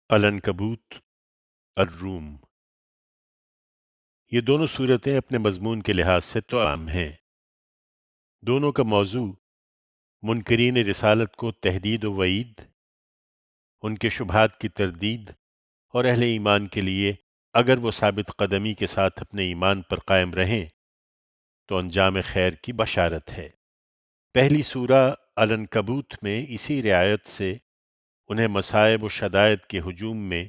العنکبوت، الروم۔ یہ دونوں صورتیں اپنے مضمون کے لحاظ سے تو عام ہیں۔ دونوں کا موضوع منکرین رسالت کو تہدید و وعید، ان کے شبہات کی تردید، اور اہل ایمان کے لیے اگر وہ ثابت قدمی کے ساتھ اپنے ایمان پر قائم رہیں تو انجام خیر کی بشارت ہے۔ پہلی سورہ العنکبوت میں اسی رعایت سے انہیں مصائب و شدائد کے ہجوم میں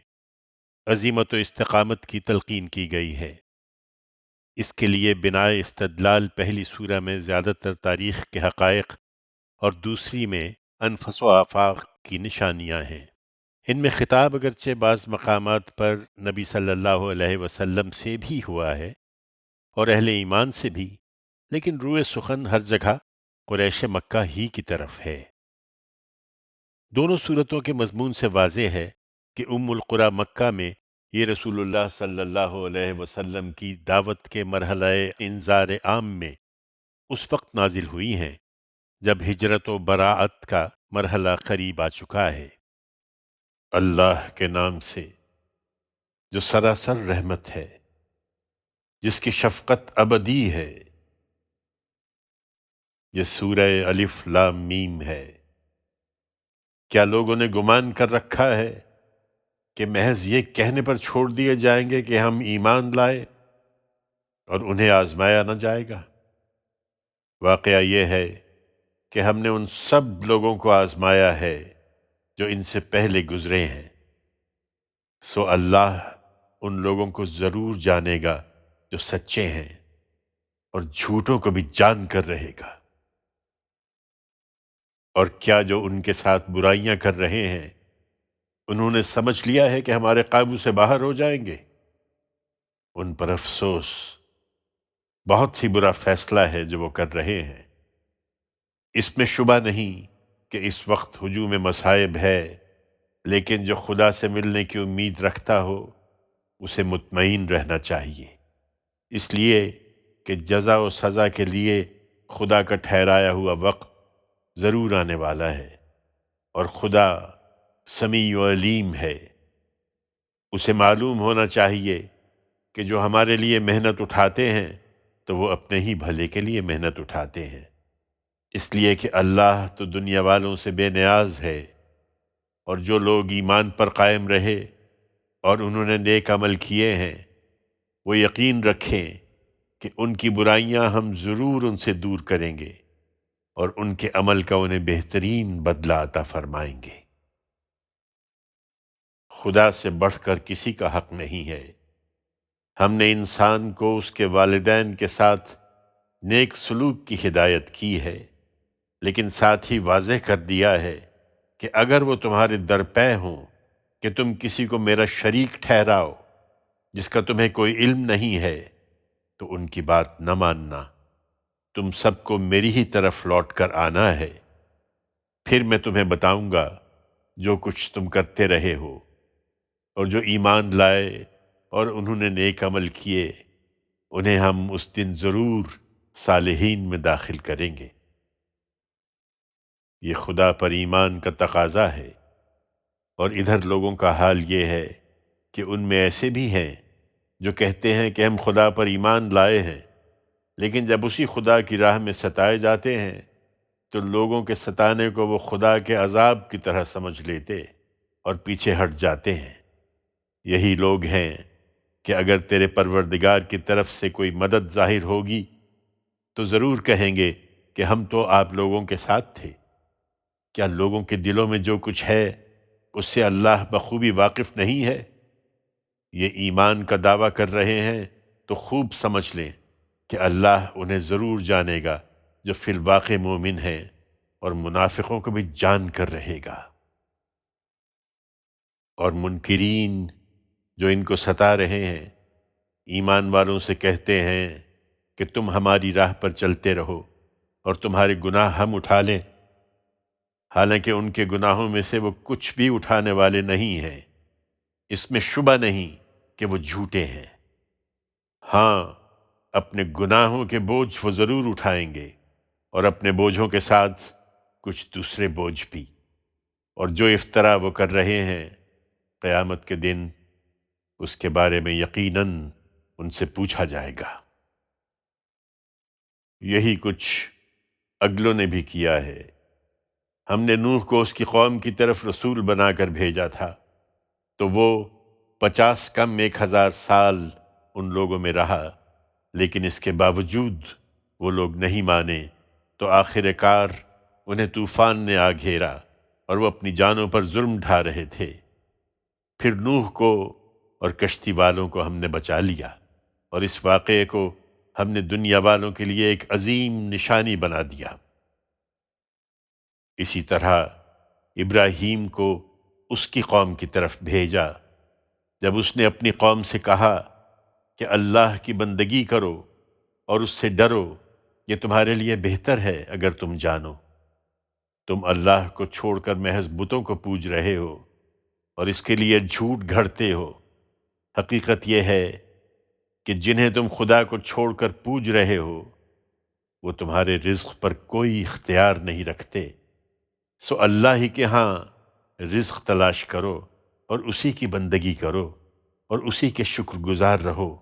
عزیمت و استقامت کی تلقین کی گئی ہے۔ اس کے لیے بناء استدلال پہلی سورہ میں زیادہ تر تاریخ کے حقائق اور دوسری میں انفس و آفاق کی نشانیاں ہیں۔ ان میں خطاب اگرچہ بعض مقامات پر نبی صلی اللہ علیہ وسلم سے بھی ہوا ہے اور اہل ایمان سے بھی، لیکن روئے سخن ہر جگہ قریش مکہ ہی کی طرف ہے۔ دونوں صورتوں کے مضمون سے واضح ہے کہ القریٰ مکہ میں یہ رسول اللہ صلی اللہ علیہ وسلم کی دعوت کے مرحلہ انذار عام میں اس وقت نازل ہوئی ہیں جب ہجرت و براعت کا مرحلہ قریب آ چکا ہے۔ اللہ کے نام سے جو سراسر رحمت ہے، جس کی شفقت ابدی ہے۔ یہ سورہ الف لام میم ہے۔ کیا لوگوں نے گمان کر رکھا ہے کہ محض یہ کہنے پر چھوڑ دیے جائیں گے کہ ہم ایمان لائے اور انہیں آزمایا نہ جائے گا؟ واقعہ یہ ہے کہ ہم نے ان سب لوگوں کو آزمایا ہے جو ان سے پہلے گزرے ہیں، سو اللہ ان لوگوں کو ضرور جانے گا جو سچے ہیں، اور جھوٹوں کو بھی جان کر رہے گا۔ اور کیا جو ان کے ساتھ برائیاں کر رہے ہیں انہوں نے سمجھ لیا ہے کہ ہمارے قابو سے باہر ہو جائیں گے؟ ان پر افسوس، بہت ہی برا فیصلہ ہے جو وہ کر رہے ہیں۔ اس میں شبہ نہیں کہ اس وقت ہجوم مصائب ہے، لیکن جو خدا سے ملنے کی امید رکھتا ہو اسے مطمئن رہنا چاہیے، اس لیے کہ جزا و سزا کے لیے خدا کا ٹھہرایا ہوا وقت ضرور آنے والا ہے، اور خدا سمیع و علیم ہے۔ اسے معلوم ہونا چاہیے کہ جو ہمارے لیے محنت اٹھاتے ہیں تو وہ اپنے ہی بھلے کے لیے محنت اٹھاتے ہیں، اس لیے کہ اللہ تو دنیا والوں سے بے نیاز ہے۔ اور جو لوگ ایمان پر قائم رہے اور انہوں نے نیک عمل کیے ہیں، وہ یقین رکھیں کہ ان کی برائیاں ہم ضرور ان سے دور کریں گے، اور ان کے عمل کا انہیں بہترین بدلہ عطا فرمائیں گے۔ خدا سے بڑھ کر کسی کا حق نہیں ہے۔ ہم نے انسان کو اس کے والدین کے ساتھ نیک سلوک کی ہدایت کی ہے، لیکن ساتھ ہی واضح کر دیا ہے کہ اگر وہ تمہارے درپے ہوں کہ تم کسی کو میرا شریک ٹھہراؤ جس کا تمہیں کوئی علم نہیں ہے، تو ان کی بات نہ ماننا۔ تم سب کو میری ہی طرف لوٹ کر آنا ہے، پھر میں تمہیں بتاؤں گا جو کچھ تم کرتے رہے ہو۔ اور جو ایمان لائے اور انہوں نے نیک عمل کیے، انہیں ہم اس دن ضرور صالحین میں داخل کریں گے۔ یہ خدا پر ایمان کا تقاضا ہے، اور ادھر لوگوں کا حال یہ ہے کہ ان میں ایسے بھی ہیں جو کہتے ہیں کہ ہم خدا پر ایمان لائے ہیں، لیکن جب اسی خدا کی راہ میں ستائے جاتے ہیں تو لوگوں کے ستانے کو وہ خدا کے عذاب کی طرح سمجھ لیتے اور پیچھے ہٹ جاتے ہیں۔ یہی لوگ ہیں کہ اگر تیرے پروردگار کی طرف سے کوئی مدد ظاہر ہوگی تو ضرور کہیں گے کہ ہم تو آپ لوگوں کے ساتھ تھے۔ کیا لوگوں کے دلوں میں جو کچھ ہے اس سے اللہ بخوبی واقف نہیں ہے؟ یہ ایمان کا دعویٰ کر رہے ہیں تو خوب سمجھ لیں کہ اللہ انہیں ضرور جانے گا جو فی الواقع مومن ہیں، اور منافقوں کو بھی جان کر رہے گا۔ اور منکرین جو ان کو ستا رہے ہیں، ایمان والوں سے کہتے ہیں کہ تم ہماری راہ پر چلتے رہو اور تمہارے گناہ ہم اٹھا لیں، حالانکہ ان کے گناہوں میں سے وہ کچھ بھی اٹھانے والے نہیں ہیں۔ اس میں شبہ نہیں کہ وہ جھوٹے ہیں۔ ہاں، اپنے گناہوں کے بوجھ وہ ضرور اٹھائیں گے، اور اپنے بوجھوں کے ساتھ کچھ دوسرے بوجھ بھی۔ اور جو افطرا وہ کر رہے ہیں قیامت کے دن اس کے بارے میں یقیناً ان سے پوچھا جائے گا۔ یہی کچھ اگلوں نے بھی کیا ہے۔ ہم نے نوح کو اس کی قوم کی طرف رسول بنا کر بھیجا تھا، تو وہ 50 کم 1000 سال ان لوگوں میں رہا، لیکن اس کے باوجود وہ لوگ نہیں مانے، تو آخر کار انہیں طوفان نے آ گھیرا اور وہ اپنی جانوں پر ظلم ڈھا رہے تھے۔ پھر نوح کو اور کشتی والوں کو ہم نے بچا لیا، اور اس واقعے کو ہم نے دنیا والوں کے لیے ایک عظیم نشانی بنا دیا۔ اسی طرح ابراہیم کو اس کی قوم کی طرف بھیجا جب اس نے اپنی قوم سے کہا کہ اللہ کی بندگی کرو اور اس سے ڈرو، یہ تمہارے لیے بہتر ہے اگر تم جانو۔ تم اللہ کو چھوڑ کر محض بتوں کو پوج رہے ہو اور اس کے لیے جھوٹ گھڑتے ہو۔ حقیقت یہ ہے کہ جنہیں تم خدا کو چھوڑ کر پوج رہے ہو وہ تمہارے رزق پر کوئی اختیار نہیں رکھتے، سو اللہ ہی کے ہاں رزق تلاش کرو اور اسی کی بندگی کرو اور اسی کے شکر گزار رہو،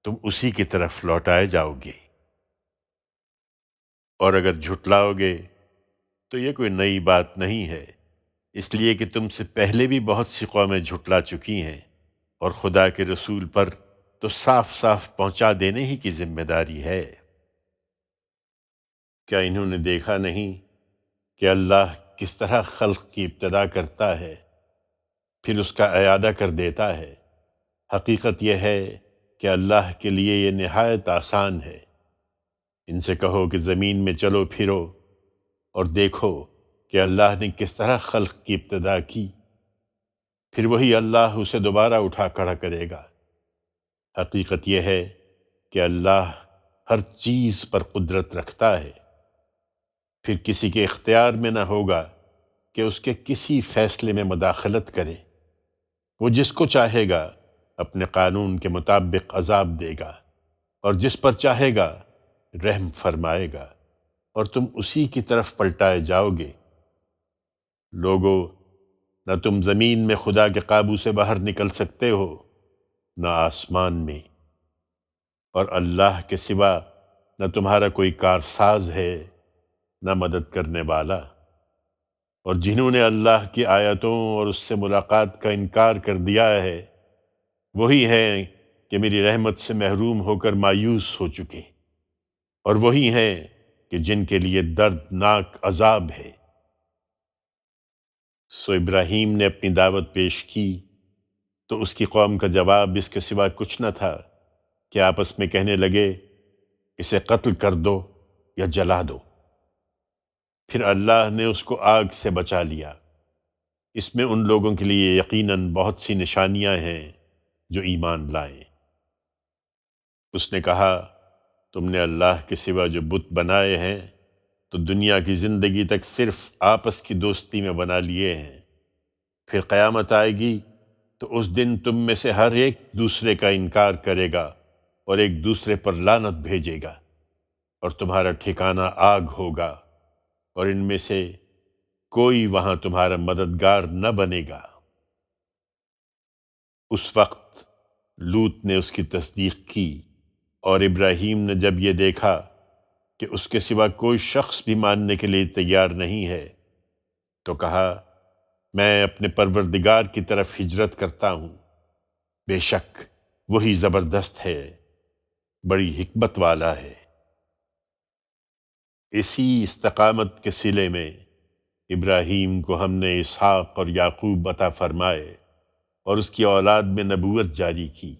تم اسی کی طرف لوٹائے جاؤ گے۔ اور اگر جھٹلاؤ گے تو یہ کوئی نئی بات نہیں ہے، اس لیے کہ تم سے پہلے بھی بہت سی قومیں جھٹلا چکی ہیں، اور خدا کے رسول پر تو صاف صاف پہنچا دینے ہی کی ذمہ داری ہے۔ کیا انہوں نے دیکھا نہیں کہ اللہ کس طرح خلق کی ابتدا کرتا ہے پھر اس کا اعادہ کر دیتا ہے؟ حقیقت یہ ہے کہ اللہ کے لیے یہ نہایت آسان ہے۔ ان سے کہو کہ زمین میں چلو پھرو اور دیکھو کہ اللہ نے کس طرح خلق کی ابتدا کی، پھر وہی اللہ اسے دوبارہ اٹھا کھڑا کرے گا۔ حقیقت یہ ہے کہ اللہ ہر چیز پر قدرت رکھتا ہے، پھر کسی کے اختیار میں نہ ہوگا کہ اس کے کسی فیصلے میں مداخلت کرے۔ وہ جس کو چاہے گا اپنے قانون کے مطابق عذاب دے گا، اور جس پر چاہے گا رحم فرمائے گا، اور تم اسی کی طرف پلٹائے جاؤ گے۔ لوگو، نہ تم زمین میں خدا کے قابو سے باہر نکل سکتے ہو، نہ آسمان میں، اور اللہ کے سوا نہ تمہارا کوئی کارساز ہے نہ مدد کرنے والا۔ اور جنہوں نے اللہ کی آیتوں اور اس سے ملاقات کا انکار کر دیا ہے وہی ہیں کہ میری رحمت سے محروم ہو کر مایوس ہو چکے، اور وہی ہیں کہ جن کے لیے دردناک عذاب ہے۔ سو ابراہیم نے اپنی دعوت پیش کی تو اس کی قوم کا جواب اس کے سوا کچھ نہ تھا کہ آپس میں کہنے لگے، اسے قتل کر دو یا جلا دو۔ پھر اللہ نے اس کو آگ سے بچا لیا۔ اس میں ان لوگوں کے لیے یقیناً بہت سی نشانیاں ہیں جو ایمان لائیں۔ اس نے کہا، تم نے اللہ کے سوا جو بت بنائے ہیں تو دنیا کی زندگی تک صرف آپس کی دوستی میں بنا لیے ہیں، پھر قیامت آئے گی تو اس دن تم میں سے ہر ایک دوسرے کا انکار کرے گا اور ایک دوسرے پر لعنت بھیجے گا، اور تمہارا ٹھکانہ آگ ہوگا، اور ان میں سے کوئی وہاں تمہارا مددگار نہ بنے گا۔ اس وقت لوط نے اس کی تصدیق کی، اور ابراہیم نے جب یہ دیکھا کہ اس کے سوا کوئی شخص بھی ماننے کے لیے تیار نہیں ہے تو کہا، میں اپنے پروردگار کی طرف ہجرت کرتا ہوں، بے شک وہی زبردست ہے، بڑی حکمت والا ہے۔ اسی استقامت کے صلے میں ابراہیم کو ہم نے اسحاق اور یعقوب عطا فرمائے اور اس کی اولاد میں نبوت جاری کی،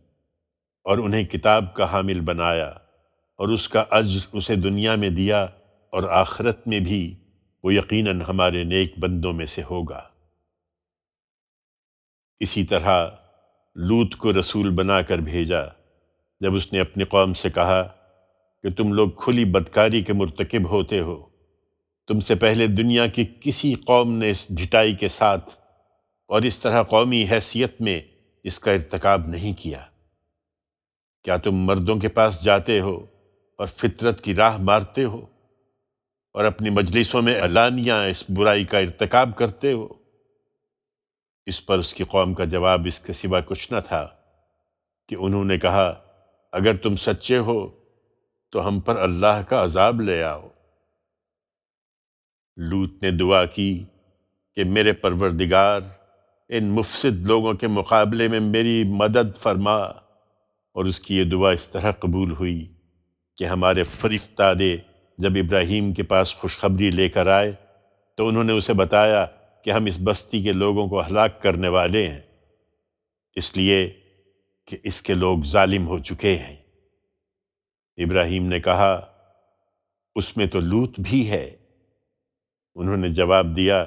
اور انہیں کتاب کا حامل بنایا، اور اس کا اجر اسے دنیا میں دیا، اور آخرت میں بھی وہ یقیناً ہمارے نیک بندوں میں سے ہوگا۔ اسی طرح لوط کو رسول بنا کر بھیجا جب اس نے اپنی قوم سے کہا کہ تم لوگ کھلی بدکاری کے مرتکب ہوتے ہو، تم سے پہلے دنیا کی کسی قوم نے اس ڈھٹائی کے ساتھ اور اس طرح قومی حیثیت میں اس کا ارتکاب نہیں کیا۔ کیا تم مردوں کے پاس جاتے ہو اور فطرت کی راہ مارتے ہو اور اپنی مجلسوں میں علانیہ اس برائی کا ارتکاب کرتے ہو؟ اس پر اس کی قوم کا جواب اس کے سوا کچھ نہ تھا کہ انہوں نے کہا اگر تم سچے ہو تو ہم پر اللہ کا عذاب لے آؤ۔ لوط نے دعا کی کہ میرے پروردگار ان مفسد لوگوں کے مقابلے میں میری مدد فرما، اور اس کی یہ دعا اس طرح قبول ہوئی کہ ہمارے فرشتادے جب ابراہیم کے پاس خوشخبری لے کر آئے تو انہوں نے اسے بتایا کہ ہم اس بستی کے لوگوں کو ہلاک کرنے والے ہیں، اس لیے کہ اس کے لوگ ظالم ہو چکے ہیں۔ ابراہیم نے کہا اس میں تو لوط بھی ہے۔ انہوں نے جواب دیا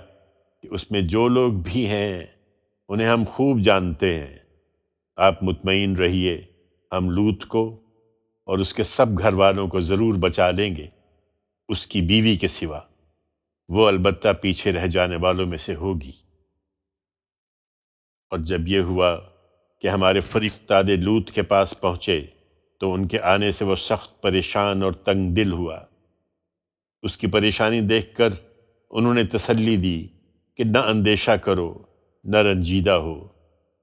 کہ اس میں جو لوگ بھی ہیں انہیں ہم خوب جانتے ہیں، آپ مطمئن رہیے، ہم لوط کو اور اس کے سب گھر والوں کو ضرور بچا لیں گے، اس کی بیوی کے سوا، وہ البتہ پیچھے رہ جانے والوں میں سے ہوگی۔ اور جب یہ ہوا کہ ہمارے فرشتادے لوط کے پاس پہنچے تو ان کے آنے سے وہ سخت پریشان اور تنگ دل ہوا۔ اس کی پریشانی دیکھ کر انہوں نے تسلی دی کہ نہ اندیشہ کرو، نہ رنجیدہ ہو،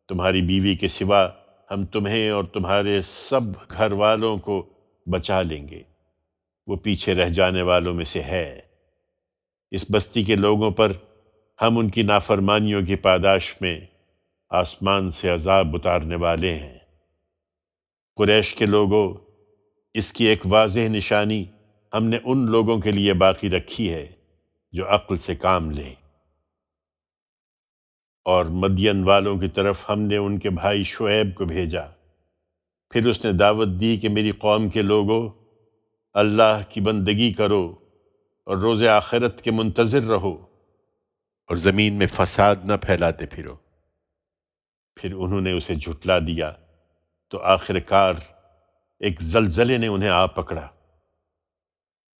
تمہاری بیوی کے سوا ہم تمہیں اور تمہارے سب گھر والوں کو بچا لیں گے، وہ پیچھے رہ جانے والوں میں سے ہے۔ اس بستی کے لوگوں پر ہم ان کی نافرمانیوں کی پاداش میں آسمان سے عذاب اتارنے والے ہیں۔ قریش کے لوگوں، اس کی ایک واضح نشانی ہم نے ان لوگوں کے لیے باقی رکھی ہے جو عقل سے کام لیں۔ اور مدین والوں کی طرف ہم نے ان کے بھائی شعیب کو بھیجا، پھر اس نے دعوت دی کہ میری قوم کے لوگوں، اللہ کی بندگی کرو اور روز آخرت کے منتظر رہو اور زمین میں فساد نہ پھیلاتے پھرو۔ پھر انہوں نے اسے جھٹلا دیا تو آخر کار ایک زلزلے نے انہیں آ پکڑا،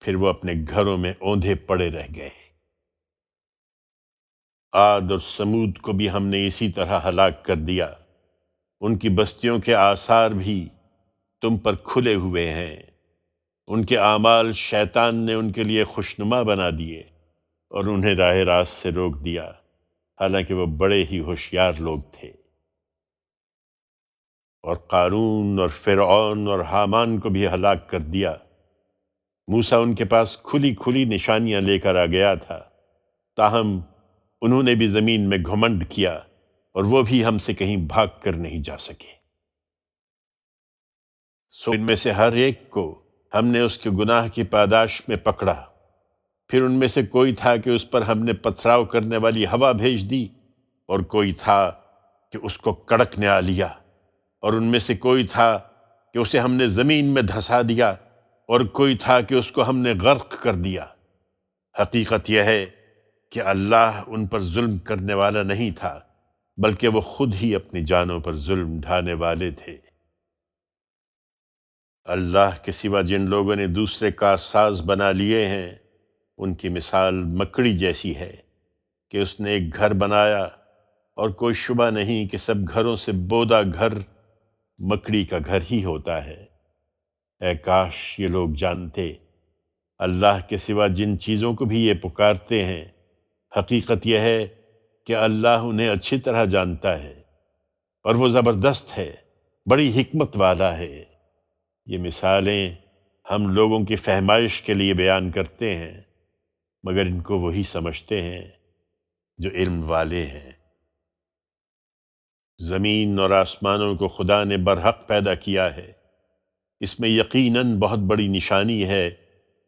پھر وہ اپنے گھروں میں اوندھے پڑے رہ گئے۔ عاد اور سمود کو بھی ہم نے اسی طرح ہلاک کر دیا، ان کی بستیوں کے آثار بھی تم پر کھلے ہوئے ہیں، ان کے اعمال شیطان نے ان کے لیے خوشنما بنا دیے اور انہیں راہ راست سے روک دیا، حالانکہ وہ بڑے ہی ہوشیار لوگ تھے۔ اور قارون اور فرعون اور حامان کو بھی ہلاک کر دیا۔ موسیٰ ان کے پاس کھلی کھلی نشانیاں لے کر آ گیا تھا، تاہم انہوں نے بھی زمین میں گھمنڈ کیا اور وہ بھی ہم سے کہیں بھاگ کر نہیں جا سکے۔ سو ان میں سے ہر ایک کو ہم نے اس کے گناہ کی پاداش میں پکڑا۔ پھر ان میں سے کوئی تھا کہ اس پر ہم نے پتھراؤ کرنے والی ہوا بھیج دی، اور کوئی تھا کہ اس کو کڑک نے آ لیا، اور ان میں سے کوئی تھا کہ اسے ہم نے زمین میں دھسا دیا، اور کوئی تھا کہ اس کو ہم نے غرق کر دیا۔ حقیقت یہ ہے کہ اللہ ان پر ظلم کرنے والا نہیں تھا، بلکہ وہ خود ہی اپنی جانوں پر ظلم ڈھانے والے تھے۔ اللہ کے سوا جن لوگوں نے دوسرے کارساز بنا لیے ہیں، ان کی مثال مکڑی جیسی ہے کہ اس نے ایک گھر بنایا، اور کوئی شبہ نہیں کہ سب گھروں سے بودا گھر مکڑی کا گھر ہی ہوتا ہے۔ اے کاش یہ لوگ جانتے، اللہ کے سوا جن چیزوں کو بھی یہ پکارتے ہیں، حقیقت یہ ہے کہ اللہ انہیں اچھی طرح جانتا ہے، اور وہ زبردست ہے، بڑی حکمت والا ہے۔ یہ مثالیں ہم لوگوں کی فہمائش کے لیے بیان کرتے ہیں، مگر ان کو وہی سمجھتے ہیں جو علم والے ہیں۔ زمین اور آسمانوں کو خدا نے برحق پیدا کیا ہے، اس میں یقیناً بہت بڑی نشانی ہے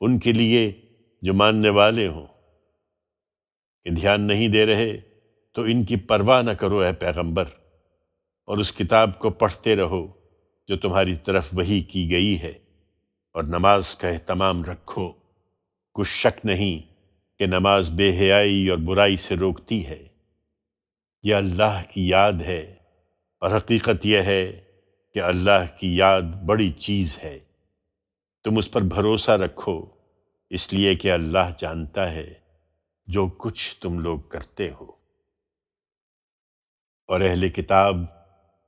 ان کے لیے جو ماننے والے ہوں۔ کہ دھیان نہیں دے رہے تو ان کی پرواہ نہ کرو اے پیغمبر، اور اس کتاب کو پڑھتے رہو جو تمہاری طرف وحی کی گئی ہے، اور نماز کا اہتمام رکھو۔ کچھ شک نہیں کہ نماز بے حیائی اور برائی سے روکتی ہے۔ یہ اللہ کی یاد ہے، اور حقیقت یہ ہے کہ اللہ کی یاد بڑی چیز ہے۔ تم اس پر بھروسہ رکھو، اس لیے کہ اللہ جانتا ہے جو کچھ تم لوگ کرتے ہو۔ اور اہل کتاب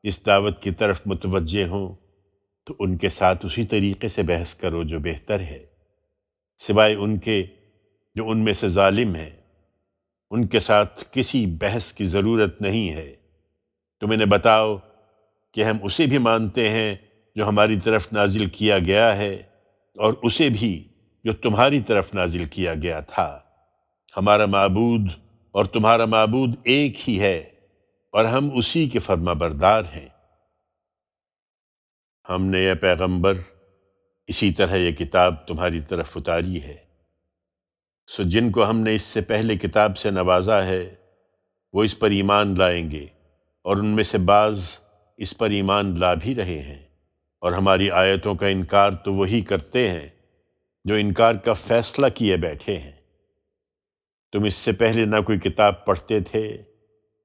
اس دعوت کی طرف متوجہ ہوں تو ان کے ساتھ اسی طریقے سے بحث کرو جو بہتر ہے، سوائے ان کے جو ان میں سے ظالم ہیں۔ ان کے ساتھ کسی بحث کی ضرورت نہیں ہے۔ تم انہیں بتاؤ کہ ہم اسے بھی مانتے ہیں جو ہماری طرف نازل کیا گیا ہے، اور اسے بھی جو تمہاری طرف نازل کیا گیا تھا۔ ہمارا معبود اور تمہارا معبود ایک ہی ہے، اور ہم اسی کے فرما بردار ہیں۔ ہم نے یہ پیغمبر اسی طرح یہ کتاب تمہاری طرف اتاری ہے، سو جن کو ہم نے اس سے پہلے کتاب سے نوازا ہے وہ اس پر ایمان لائیں گے، اور ان میں سے بعض اس پر ایمان لا بھی رہے ہیں، اور ہماری آیتوں کا انکار تو وہی کرتے ہیں جو انکار کا فیصلہ کیے بیٹھے ہیں۔ تم اس سے پہلے نہ کوئی کتاب پڑھتے تھے،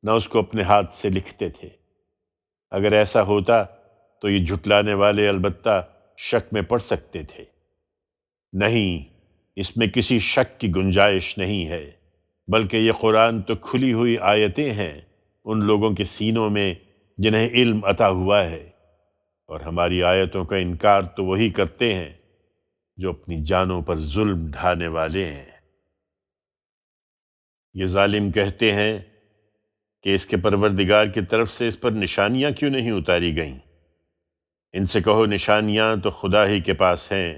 نہ اس کو اپنے ہاتھ سے لکھتے تھے۔ اگر ایسا ہوتا تو یہ جھٹلانے والے البتہ شک میں پڑ سکتے تھے۔ نہیں، اس میں کسی شک کی گنجائش نہیں ہے، بلکہ یہ قرآن تو کھلی ہوئی آیتیں ہیں ان لوگوں کے سینوں میں جنہیں علم عطا ہوا ہے، اور ہماری آیتوں کا انکار تو وہی کرتے ہیں جو اپنی جانوں پر ظلم ڈھانے والے ہیں۔ یہ ظالم کہتے ہیں کہ اس کے پروردگار کی طرف سے اس پر نشانیاں کیوں نہیں اتاری گئیں؟ ان سے کہو نشانیاں تو خدا ہی کے پاس ہیں،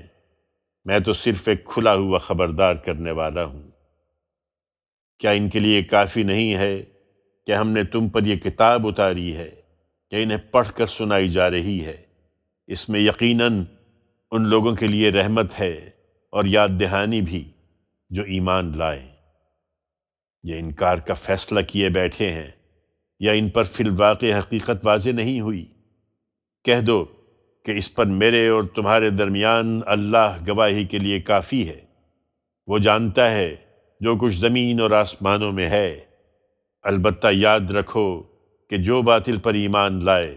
میں تو صرف ایک کھلا ہوا خبردار کرنے والا ہوں۔ کیا ان کے لیے کافی نہیں ہے کہ ہم نے تم پر یہ کتاب اتاری ہے کہ انہیں پڑھ کر سنائی جا رہی ہے؟ اس میں یقیناً ان لوگوں کے لیے رحمت ہے اور یاد دہانی بھی جو ایمان لائیں۔ یہ انکار کا فیصلہ کیے بیٹھے ہیں، یا ان پر فی الواقع حقیقت واضح نہیں ہوئی؟ کہہ دو کہ اس پر میرے اور تمہارے درمیان اللہ گواہی کے لیے کافی ہے۔ وہ جانتا ہے جو کچھ زمین اور آسمانوں میں ہے۔ البتہ یاد رکھو کہ جو باطل پر ایمان لائے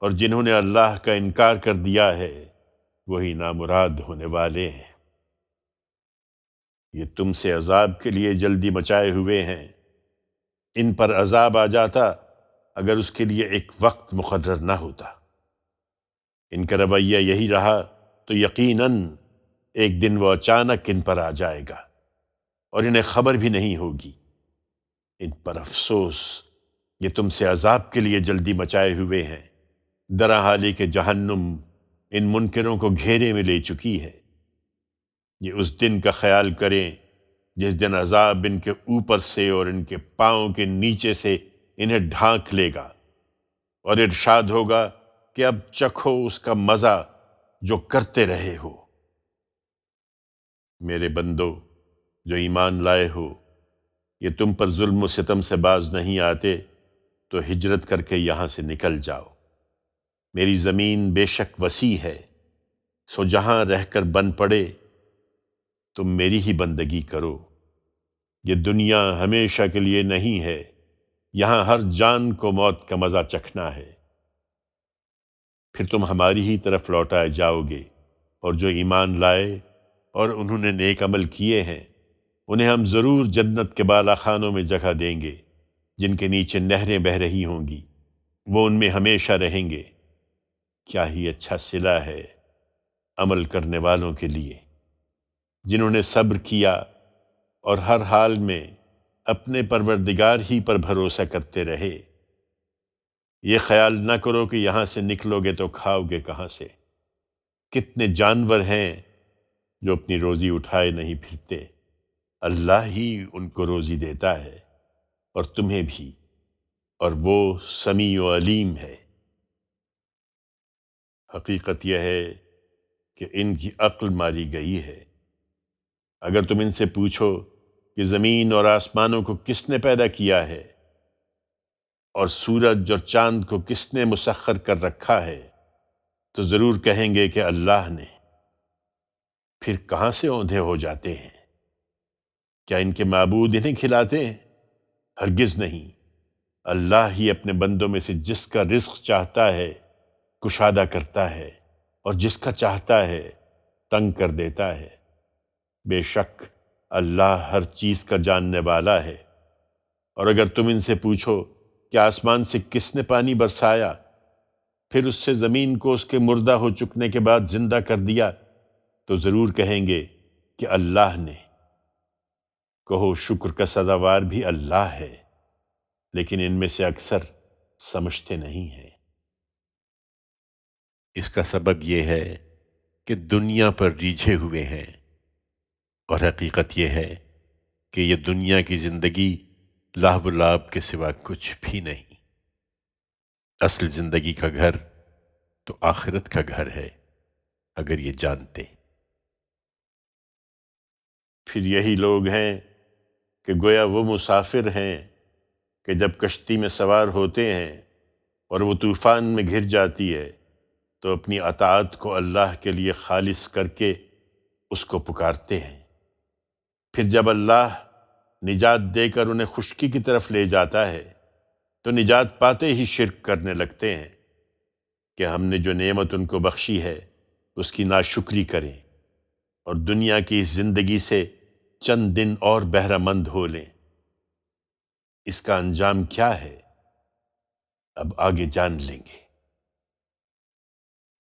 اور جنہوں نے اللہ کا انکار کر دیا ہے وہی نامراد ہونے والے ہیں۔ یہ تم سے عذاب کے لیے جلدی مچائے ہوئے ہیں۔ ان پر عذاب آ جاتا اگر اس کے لیے ایک وقت مقرر نہ ہوتا۔ ان کا رویہ یہی رہا تو یقیناً ایک دن وہ اچانک ان پر آ جائے گا اور انہیں خبر بھی نہیں ہوگی۔ ان پر افسوس، یہ تم سے عذاب کے لیے جلدی مچائے ہوئے ہیں، درا حالی کہ جہنم ان منکروں کو گھیرے میں لے چکی ہے۔ یہ اس دن کا خیال کریں جس دن عذاب ان کے اوپر سے اور ان کے پاؤں کے نیچے سے انہیں ڈھانک لے گا، اور ارشاد ہوگا کہ اب چکھو اس کا مزہ جو کرتے رہے ہو۔ میرے بندو جو ایمان لائے ہو، یہ تم پر ظلم و ستم سے باز نہیں آتے تو ہجرت کر کے یہاں سے نکل جاؤ۔ میری زمین بے شک وسیع ہے، سو جہاں رہ کر بن پڑے تم میری ہی بندگی کرو۔ یہ دنیا ہمیشہ کے لیے نہیں ہے، یہاں ہر جان کو موت کا مزہ چکھنا ہے۔ پھر تم ہماری ہی طرف لوٹائے جاؤ گے، اور جو ایمان لائے اور انہوں نے نیک عمل کیے ہیں انہیں ہم ضرور جنت کے بالا خانوں میں جگہ دیں گے جن کے نیچے نہریں بہہ رہی ہوں گی، وہ ان میں ہمیشہ رہیں گے۔ کیا ہی اچھا صلہ ہے عمل کرنے والوں کے لیے جنہوں نے صبر کیا اور ہر حال میں اپنے پروردگار ہی پر بھروسہ کرتے رہے۔ یہ خیال نہ کرو کہ یہاں سے نکلو گے تو کھاؤ گے کہاں سے۔ کتنے جانور ہیں جو اپنی روزی اٹھائے نہیں پھرتے، اللہ ہی ان کو روزی دیتا ہے اور تمہیں بھی، اور وہ سمیع و علیم ہے۔ حقیقت یہ ہے کہ ان کی عقل ماری گئی ہے۔ اگر تم ان سے پوچھو کہ زمین اور آسمانوں کو کس نے پیدا کیا ہے اور سورج اور چاند کو کس نے مسخر کر رکھا ہے، تو ضرور کہیں گے کہ اللہ نے۔ پھر کہاں سے اوندھے ہو جاتے ہیں؟ کیا ان کے معبود انہیں کھلاتے ہیں؟ ہرگز نہیں، اللہ ہی اپنے بندوں میں سے جس کا رزق چاہتا ہے کشادہ کرتا ہے، اور جس کا چاہتا ہے تنگ کر دیتا ہے۔ بے شک اللہ ہر چیز کا جاننے والا ہے۔ اور اگر تم ان سے پوچھو کہ آسمان سے کس نے پانی برسایا، پھر اس سے زمین کو اس کے مردہ ہو چکنے کے بعد زندہ کر دیا، تو ضرور کہیں گے کہ اللہ نے۔ کہو شکر کا سزاوار بھی اللہ ہے، لیکن ان میں سے اکثر سمجھتے نہیں ہیں۔ اس کا سبب یہ ہے کہ دنیا پر ریجھے ہوئے ہیں، اور حقیقت یہ ہے کہ یہ دنیا کی زندگی لاہ و لعب کے سوا کچھ بھی نہیں۔ اصل زندگی کا گھر تو آخرت کا گھر ہے، اگر یہ جانتے۔ پھر یہی لوگ ہیں کہ گویا وہ مسافر ہیں کہ جب کشتی میں سوار ہوتے ہیں اور وہ طوفان میں گھر جاتی ہے تو اپنی اطاعت کو اللہ کے لیے خالص کر کے اس کو پکارتے ہیں۔ پھر جب اللہ نجات دے کر انہیں خشکی کی طرف لے جاتا ہے تو نجات پاتے ہی شرک کرنے لگتے ہیں کہ ہم نے جو نعمت ان کو بخشی ہے اس کی ناشکری کریں اور دنیا کی اس زندگی سے چند دن اور بہرہ مند ہو لیں۔ اس کا انجام کیا ہے اب آگے جان لیں گے۔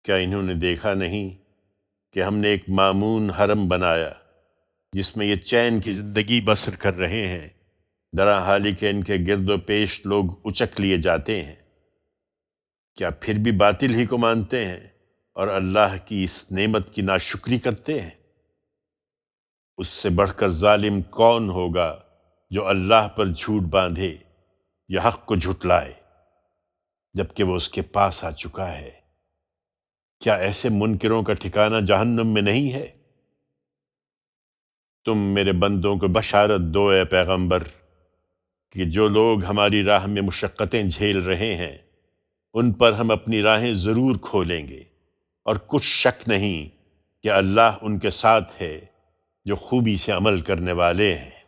کیا انہوں نے دیکھا نہیں کہ ہم نے ایک مامون حرم بنایا جس میں یہ چین کی زندگی بسر کر رہے ہیں، درا حالی کہ ان کے گرد و پیش لوگ اچک لیے جاتے ہیں؟ کیا پھر بھی باطل ہی کو مانتے ہیں اور اللہ کی اس نعمت کی ناشکری کرتے ہیں؟ اس سے بڑھ کر ظالم کون ہوگا جو اللہ پر جھوٹ باندھے یا حق کو جھٹلائے جبکہ وہ اس کے پاس آ چکا ہے۔ کیا ایسے منکروں کا ٹھکانہ جہنم میں نہیں ہے؟ تم میرے بندوں کو بشارت دو اے پیغمبر کہ جو لوگ ہماری راہ میں مشقتیں جھیل رہے ہیں ان پر ہم اپنی راہیں ضرور کھولیں گے، اور کچھ شک نہیں کہ اللہ ان کے ساتھ ہے جو خوبی سے عمل کرنے والے ہیں۔